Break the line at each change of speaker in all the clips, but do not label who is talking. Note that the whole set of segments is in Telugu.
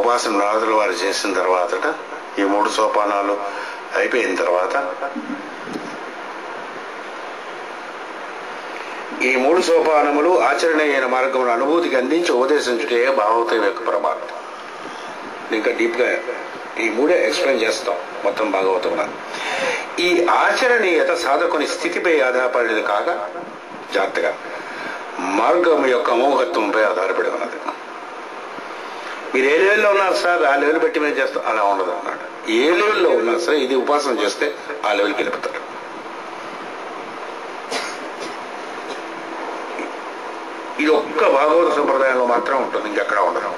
ఉపాసన నారదుల వారు చేసిన తర్వాత ఈ 3 సోపానాలు అయిపోయిన తర్వాత ఈ 3 సోపానములు ఆచరణీయమైన మార్గమును అనుభూతికి అందించి ఉపదేశించుటే భాగవతం యొక్క పరమార్థం. ఇంకా డీప్గా ఈ 3 ఎక్స్ప్లెయిన్ చేస్తాం మొత్తం భాగవతంలో. ఈ ఆచరణీయత సాధకుని స్థితిపై ఆధారపడేది కాక జాగ్రత్తగా మార్గం యొక్క అమోఘత్వంపై ఆధారపడి ఉన్నది. మీరు ఏ లెవెల్లో ఉన్నారు సార్, ఆ లెవెల్ బట్టి మేము చేస్తాం, అలా ఉండదు అన్నాడు. ఏ లెవెల్లో ఉన్నారు సార్, ఇది ఉపాసన చేస్తే ఆ లెవెల్కి వెళ్ళిపోతారు. ఇది ఒక్క భాగవత సంప్రదాయంలో మాత్రం ఉంటుంది, ఇంకెక్కడ ఉండదు.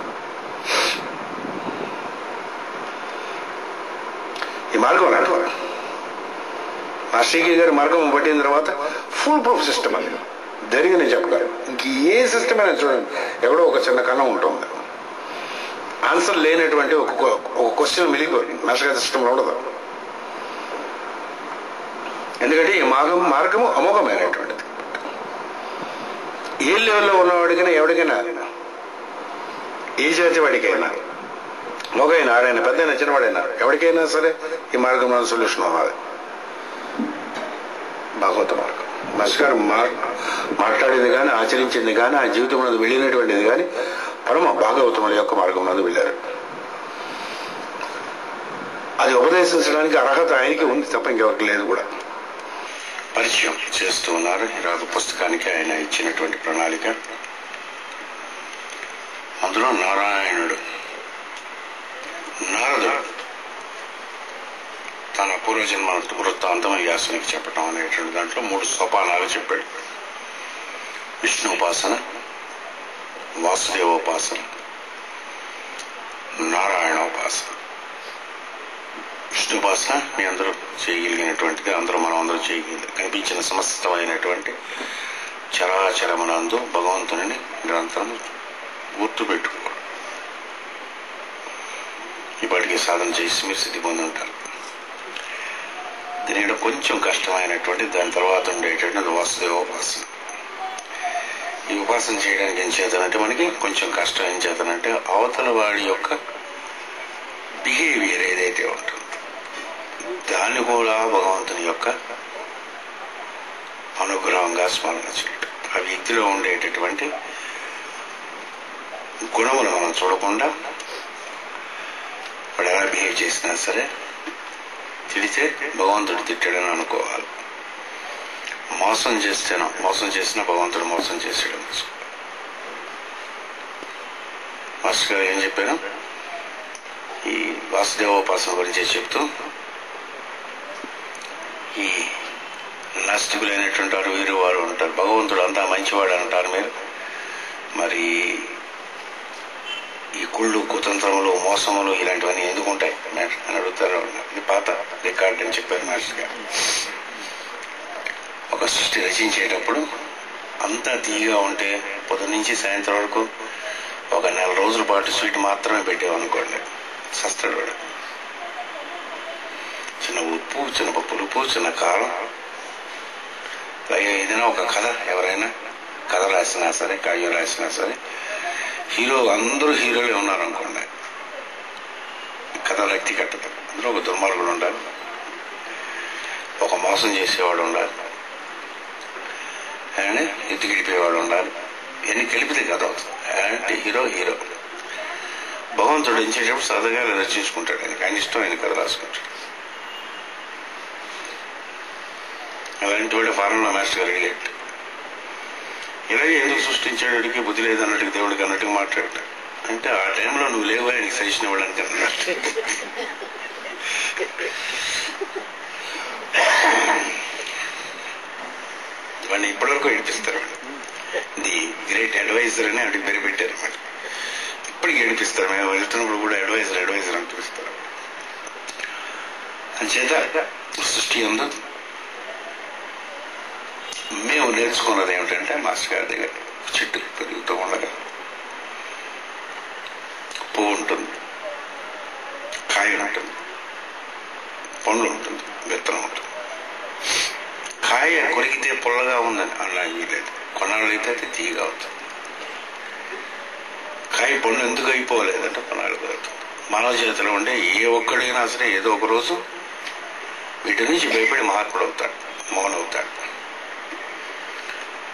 ఈ మార్గం నడవాలి. మాస్టర్కి గారి మార్గం పట్టిన తర్వాత ఫుల్ ప్రూఫ్ సిస్టమ్ అది ధైర్యంగా నేను చెప్పగలను. ఇంక ఏ సిస్టమ్ అయినా చూడండి, ఎక్కడో ఒక చిన్న కన్నం ఉంటుంది, ఆన్సర్ లేనటువంటి ఒక క్వశ్చన్ మిగిలిపోయింది. మాస్టర్ గారి సిస్టంలో ఉండదు. ఎందుకంటే ఈ మార్గము అమోఘమైనటువంటిది. ఏ లెవెల్లో ఉన్నవాడికైనా ఎవరికైనా, ఏ జాతి వాడికైనా, మగైనా ఆడైనా, పెద్దైనా చిన్నవాడైనా, ఎవరికైనా సరే ఈ మార్గంలో సొల్యూషన్ ఉన్నది. భాగవత మార్గం మాస్టర్ గారు మాట్లాడింది కానీ, ఆచరించింది కానీ, ఆ జీవితంలో వెళ్ళినటువంటిది కానీ పరమ భాగవతముల యొక్క మార్గం నందు వెళ్ళారు. అది ఉపదేశించడానికి అర్హత ఆయనకి ఉంది తప్ప ఇంకెవరికి లేదు కూడా. పరిచయం చేస్తూ ఉన్నారు. ఈరోజు పుస్తకానికి ఆయన ఇచ్చినటువంటి ప్రణాళిక, అందులో నారాయణుడు నారదుడు తన పూర్వజన్మ వృత్తాంతం వ్యాసునికి చెప్పటం అనేటువంటి దాంట్లో 3 సోపానాలు చెప్పాడు. విష్ణుపాసన, వాసుదేవోపాసన, నారాయణోపాసన. విష్ణుపాసన మీ అందరూ చేయగలిగినటువంటిది, మనం కనిపించిన సమస్తమైనటువంటి చరాచరమునందు భగవంతుని నిరంతరం గుర్తుపెట్టుకోవాలి. ఇప్పటికీ సాధన చేసి మీరు సిద్ధి పొంది ఉంటారు. దీనిలో కొంచెం కష్టమైనటువంటి దాని తర్వాత ఉండేటటువంటి వాసుదేవోపాసన. ఈ ఉపాసన చేయడానికి ఏం చేతనంటే మనకి కొంచెం కష్టం. ఏం చేతనంటే అవతల వాడి యొక్క బిహేవియర్ ఏదైతే ఉంటుందో దాన్ని కూడా భగవంతుని యొక్క అనుగ్రహంగా స్మరణ చేయటం. ఆ వ్యక్తిలో ఉండేటటువంటి గుణములు మనం చూడకుండా వాడు ఎలా బిహేవ్ చేసినా సరే తిడితే భగవంతుడు తిట్టాడని అనుకోవాలి. మోసం చేసినా భగవంతుడు మోసం చేసాడు. మాస్టర్ గారు ఏం చెప్పారు, ఈ వాసుదేవోపాసన గురించి చెప్తూ, ఈ నాస్తికులైనటువంటి వారు వీరు వారు ఉంటారు, భగవంతుడు అంతా మంచివాడు అంటారు మీరు, మరి ఈ కుళ్ళు కుతంత్రములు మోసములు ఇలాంటివన్నీ ఎందుకు ఉంటాయి అని అడుగుతారు. ఇది పాత రికార్డ్ అని చెప్పారు మాస్టర్ గారు. ఒక సృష్టి రచించేటప్పుడు అంతా తీయగా ఉంటే పొద్దున్న నుంచి సాయంత్రం వరకు ఒక 4 రోజుల పాటు స్వీట్ మాత్రమే పెట్టామనుకోండి, సస్తాడు వాడు. చిన్న ఉప్పు, చిన్న పులుపు, చిన్న కారం. అలాగే ఏదైనా ఒక కథ, ఎవరైనా కథ రాసినా సరే, కావ్యం రాసినా సరే, అందరూ హీరోలే ఉన్నారనుకోండి, కథ వ్యక్తి కట్టదు. అందులో ఒక దుర్మార్గుడు ఉండాలి, ఒక మోసం చేసేవాడు ఉండాలి, ఆయన ఎత్తి గడిపేవాడు ఉండాలి. ఇవన్నీ కలిపితే కథ అవుతుంది. అంటే హీరో భగవంతుడు ఎంచేటప్పుడు సరదాగా రచించుకుంటాడు. ఆయన ఇష్టం, ఆయన కథ రాసుకుంటాడు. అలాంటి వాడు ఫారెన్లో మాస్టర్ గారు అడిగేట, ఇలాగే ఎందుకు సృష్టించాడు, అడిగి బుద్ధి లేదన్నట్టుగా దేవుడికి అన్నట్టుగా మాట్లాడతాడు. అంటే ఆ టైంలో నువ్వు లేవు, ఆయనకి సజెషన్ ఇవ్వడానికి అన్నట్టు. వాడిని ఇప్పటివరకు ఏడిపిస్తారు. ది గ్రేట్ అడ్వైజర్ అని అడిగి పేరు పెట్టారు. మరి ఇప్పటికి ఏడిపిస్తారు. మేము వెళ్తున్నప్పుడు కూడా అడ్వైజర్ అని పిలుస్తారు. అంచేత సృష్టి ఉందో మేము నేర్చుకున్నది ఏమిటంటే, మాస్టర్ గారి దగ్గర చెట్టు పెరుగుతూ ఉండగా పువ్వు ఉంటుంది, కాయ ఉంటుంది, పండ్లు ఉంటుంది, విత్తనం ఉంటుంది. కాయ కొరికితే పుల్లగా ఉందని అలా వీలేదు, కొన్నాళ్ళు అయితే అది తీయగా అవుతుంది. కాయ పండు ఎందుకు అయిపోలేదంటే కొన్నాళ్ళు అవుతుంది. మానవ చేతిలో ఉండే ఏ ఒక్కడైనా సరే ఏదో ఒక రోజు వీటి నుంచి భయపడి మహాత్ముడు అవుతాడు, మౌనవుతాడు.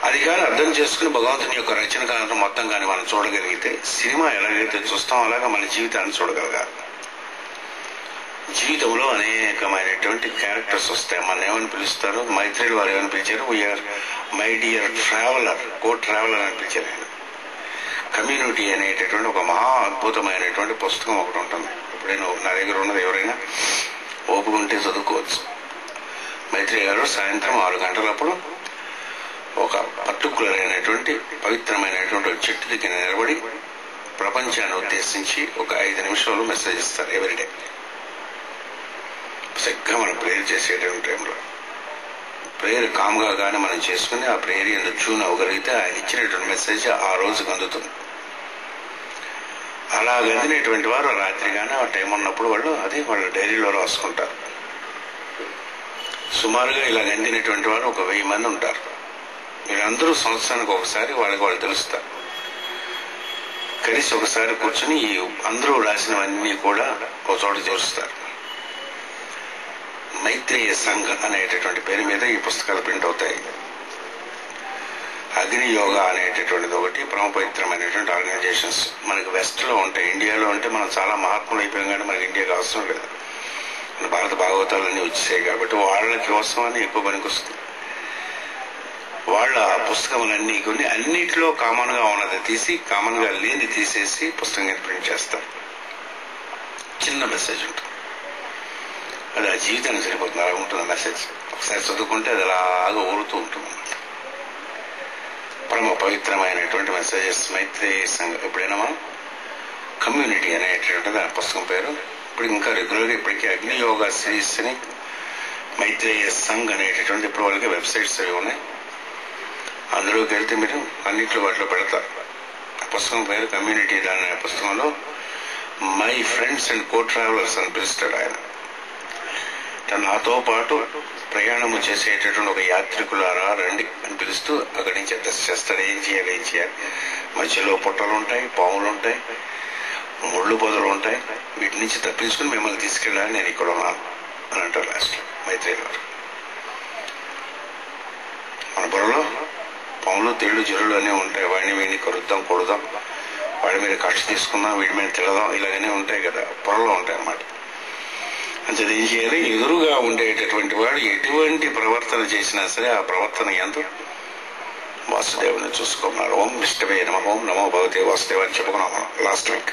అది కానీ అర్థం చేసుకుని భగవంతుని యొక్క రచన కారణం మొత్తం కానీ మనం చూడగలిగితే, సినిమా ఎలాగైతే చూస్తాం అలాగా మన జీవితాన్ని చూడగలగాలి. జీవితంలో అనేకమైనటువంటి క్యారెక్టర్స్ వస్తాయి. మన ఏమని పిలుస్తారు, మైత్రేయులు వారు ఏమని పిలిచారు, we are my dear traveller, co traveller అని పిలిచారు ఆయన. కమ్యూనిటీ అనేటటువంటి ఒక మహా అద్భుతమైనటువంటి పుస్తకం ఒకటి ఉంటుంది. ఎప్పుడైనా నా దగ్గర ఉన్నది, ఎవరైనా ఓపుకుంటే చదువుకోవచ్చు. మైత్రేయ గారు సాయంత్రం 6 గంటలప్పుడు ఒక పర్టికులర్ అయినటువంటి పవిత్రమైనటువంటి చెట్టు దగ్గర నిలబడి ప్రపంచాన్ని ఉద్దేశించి ఒక 5 నిమిషాలు మెసేజ్ ఇస్తారు ఎవ్రీడే. చక్కగా మనం ప్రేయర్ చేసేటువంటి టైంలో ప్రేయర్ కామ్గా కానీ మనం చేసుకుని ఆ ప్రేయర్ ఎందుకు ట్యూన్ అవ్వగలిగితే ఆయన ఇచ్చినటువంటి మెసేజ్ ఆ రోజుకు అందుతుంది. అలా అందినటువంటి వారు రాత్రి కానీ ఆ టైం ఉన్నప్పుడు వాళ్ళు అది వాళ్ళ డైరీలో రాసుకుంటారు. సుమారుగా ఇలా అందినటువంటి వారు ఒక 1000 మంది ఉంటారు. వీళ్ళందరూ సంవత్సరానికి ఒకసారి వాళ్ళకి వాళ్ళు తెలుస్తారు. కలిసి ఒకసారి కూర్చొని ఈ అందరూ రాసినవన్నీ కూడా ఒక చోట చేరుస్తారు. మైత్రేయ సంఘ్ అనేటటువంటి పేరు మీద ఈ పుస్తకాలు ప్రింట్ అవుతాయి. అగ్ని యోగా అనేటటువంటిది ఒకటి, పరమ పవిత్రమైనటువంటి ఆర్గనైజేషన్స్ మనకి వెస్ట్ లో ఉంటాయి. ఇండియాలో అంటే మనం చాలా మహాత్ములు అయిపోయాం, కానీ మనకి ఇండియాకి అవసరం లేదు. మన భారత భాగవతాలన్నీ వచ్చేసాయి కాబట్టి వాళ్ళ కోసం అని ఎక్కువ పనికొస్తుంది. వాళ్ళ పుస్తకములన్నీ కొన్ని అన్నిటిలో కామన్ గా ఉన్నది తీసి కామన్ గా లేని తీసేసి పుస్తకం ప్రింట్ చేస్తారు. చిన్న మెసేజ్ ఉంటుంది, అది ఆ జీవితానికి సరిపోతుంది. అలా ఉంటుంది మెసేజ్. ఒకసారి చదువుకుంటే అది అలాగా ఊరుతూ ఉంటుంది. పరమ పవిత్రమైనటువంటి మెసేజెస్ మైత్రేయ సంఘం. ఎప్పుడైనా మనం కమ్యూనిటీ అనేటటువంటి ఆ పుస్తకం పేరు. ఇప్పుడు ఇంకా రెగ్యులర్గా ఇప్పటికీ అగ్ని యోగా సిరీస్ అని మైత్రేయ సంఘ్ అనేటటువంటి ఇప్పుడు వాళ్ళకి వెబ్సైట్స్ అవి ఉన్నాయి. అందులోకి వెళ్తే మీరు అన్నింటిలో వాటిలో పెడతారు. ఆ పుస్తకం పేరు కమ్యూనిటీ. దాని పుస్తకంలో my friends and co travellers అని పిలుస్తాడు ఆయన. నాతో పాటు ప్రయాణము చేసేటటువంటి ఒక యాత్రికులారా రండి అని పిలుస్తూ అక్కడి నుంచి దశ చేస్తాడు. ఏం చేయాలి, మధ్యలో పుట్టలు ఉంటాయి, పాములు ఉంటాయి, ముళ్ళు పొదలు ఉంటాయి, వీటి నుంచి తప్పించుకుని మిమ్మల్ని తీసుకెళ్ళాలని నేను ఇక్కడ ఉన్నాను అని అంటారు లాస్ట్ మైత్రేయులు గారు. మన బుర్రలో పాములు, తేళ్లు, జరులు అన్నీ ఉంటాయి. వాడిని వీడిని కరుద్దాం, కొడుదాం, వాడి మీద కక్ష తీసుకుందాం, వీడి మీద తిరగదాం, ఇలాగనే ఉంటాయి కదా, పొరలో ఉంటాయి అన్నమాట. అంటే ఏం చేయాలి, ఎదురుగా ఉండేటటువంటి వాడు ఎటువంటి ప్రవర్తన చేసినా సరే ఆ ప్రవర్తన ఎంతో వాసుదేవుని చూసుకోమన్నాడు. ఓం విష్ణవే నమః, ఓం నమో భగవతే వాసుదేవ అని చెప్పుకున్నాం మనం లాస్ట్ వీక్.